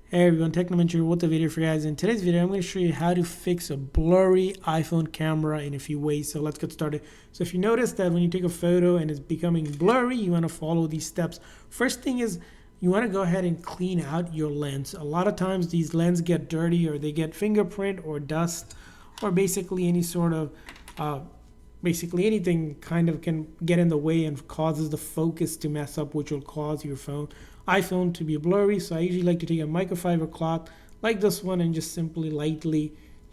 Hey everyone, Technomentary with a video for you guys. In today's video, I'm going to show you how to fix a blurry iPhone camera in a few ways. So let's get started. So if you notice that when you take a photo and it's becoming blurry, you want to follow these steps. First thing is you want to go ahead and clean out your lens. A lot of times these lenses get dirty or they get fingerprint or dust or basically any sort of basically anything kind of can get in the way and causes the focus to mess up, which will cause your iPhone to be blurry. So I usually like to take a microfiber cloth like this one and just simply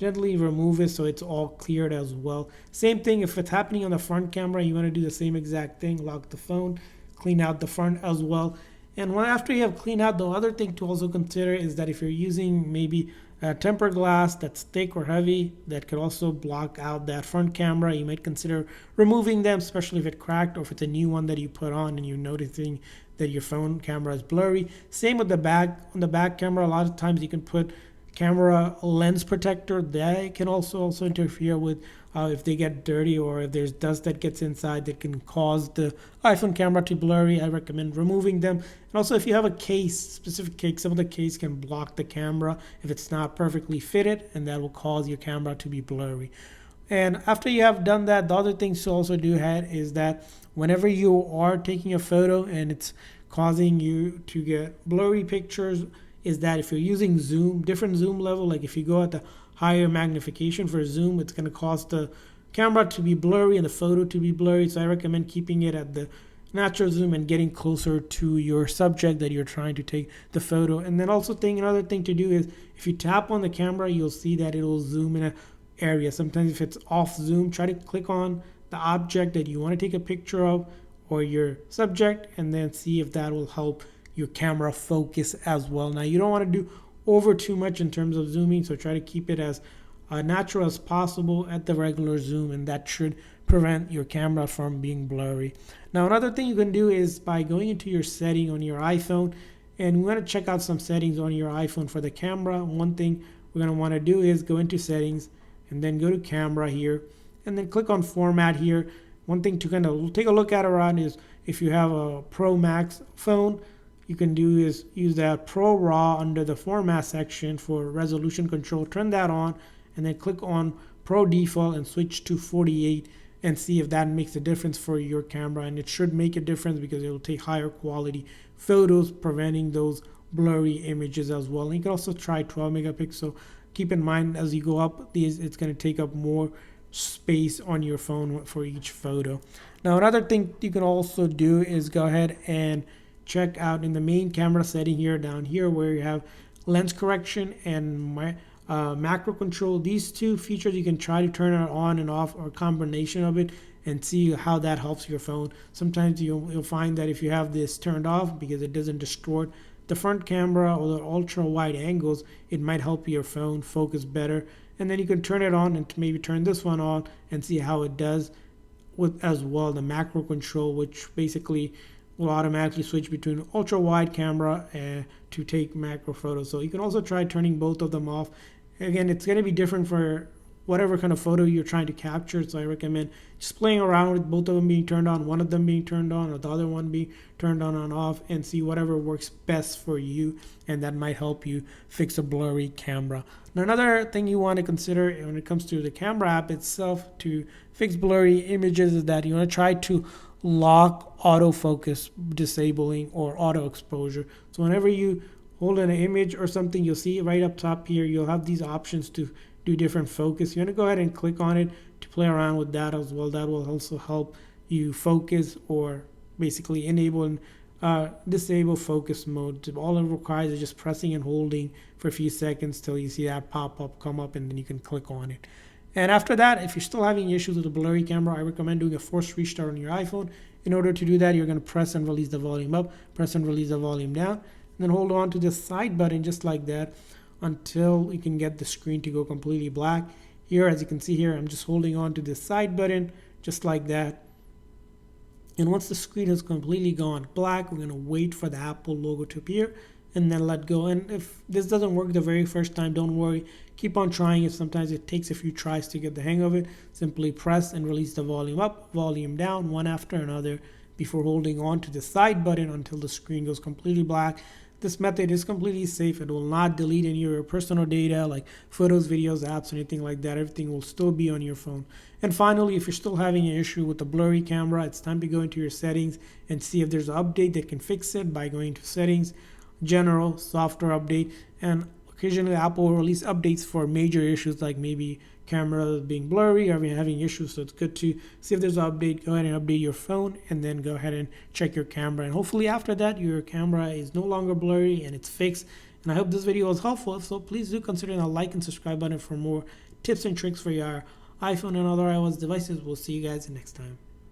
gently remove it so it's all cleared as well. Same thing if it's happening on the front camera, you want to do the same exact thing. Lock the phone, clean out the front as well. And after you have cleaned out, the other thing to also consider is that if you're using maybe a tempered glass that's thick or heavy that could also block out that front camera, you might consider removing them, especially if it cracked or if it's a new one that you put on and you're noticing that your phone camera is blurry. Same with the back. On the back camera, a lot of times you can put camera lens protector. That can also interfere with if they get dirty or if there's dust that gets inside that can cause the iPhone camera to blurry. I recommend removing them. And also if you have a case, specific case, some of the case can block the camera if it's not perfectly fitted, and that will cause your camera to be blurry. And after you have done that, the other things to also do is that whenever you are taking a photo and it's causing you to get blurry pictures, is that if you're using zoom, different zoom level, like if you go at the higher magnification for zoom, it's going to cause the camera to be blurry and the photo to be blurry. So I recommend keeping it at the natural zoom and getting closer to your subject that you're trying to take the photo. And then also another thing to do is if you tap on the camera, you'll see that it will zoom in a area. Sometimes if it's off zoom, try to click on the object that you want to take a picture of or your subject and then see if that will help your camera focus as well. Now you don't want to do over too much in terms of zooming, so try to keep it as natural as possible at the regular zoom, and that should prevent your camera from being blurry. Now another thing you can do is by going into your setting on your iPhone, and we want to check out some settings on your iPhone for the camera. One thing we're going to want to do is go into settings and then go to camera here and then click on format here. One thing to kind of take a look at around is if you have a Pro Max phone, you can do is use that Pro RAW under the format section for resolution control. Turn that on and then click on Pro Default and switch to 48 and see if that makes a difference for your camera. And it should make a difference because it will take higher quality photos, preventing those blurry images as well. And you can also try 12 megapixel. Keep in mind as you go up these, it's going to take up more space on your phone for each photo. Now another thing you can also do is go ahead and check out in the main camera setting here down here where you have lens correction and macro control. These two features you can try to turn it on and off or a combination of it and see how that helps your phone. Sometimes you'll find that if you have this turned off because it doesn't distort the front camera or the ultra wide angles, it might help your phone focus better. And then you can turn it on and maybe turn this one on and see how it does with as well the macro control, which basically will automatically switch between ultra wide camera to take macro photos. So you can also try turning both of them off. Again, it's going to be different for whatever kind of photo you're trying to capture. So I recommend just playing around with both of them being turned on, one of them being turned on or the other one being turned on and off, and see whatever works best for you, and that might help you fix a blurry camera. Now another thing you want to consider when it comes to the camera app itself to fix blurry images is that you want to try to lock autofocus disabling or auto exposure. So whenever you hold an image or something, you'll see right up top here, you'll have these options to do different focus. You want to go ahead and click on it to play around with that as well. That will also help you focus or basically enable and disable focus mode. All it requires is just pressing and holding for a few seconds till you see that pop up come up, and then you can click on it. And after that, if you're still having issues with a blurry camera, I recommend doing a forced restart on your iPhone. In order to do that, you're going to press and release the volume up, press and release the volume down, and then hold on to the side button just like that until you can get the screen to go completely black. Here, as you can see here, I'm just holding on to the side button just like that. And once the screen has completely gone black, we're going to wait for the Apple logo to appear and then let go. And if this doesn't work the very first time, don't worry. Keep on trying it. Sometimes it takes a few tries to get the hang of it. Simply press and release the volume up, volume down, one after another before holding on to the side button until the screen goes completely black. this method is completely safe. It will not delete any of your personal data like photos, videos, apps, anything like that. Everything will still be on your phone. And finally, if you're still having an issue with the blurry camera, it's time to go into your settings and see if there's an update that can fix it by going to settings, general, software update, and occasionally Apple will release updates for major issues like maybe camera being blurry or having issues. So it's good to see if there's an update. Go ahead and update your phone and then go ahead and check your camera. And hopefully after that, your camera is no longer blurry and it's fixed. And I hope this video was helpful. If so, please do consider the like and subscribe button for more tips and tricks for your iPhone and other iOS devices. We'll see you guys next time.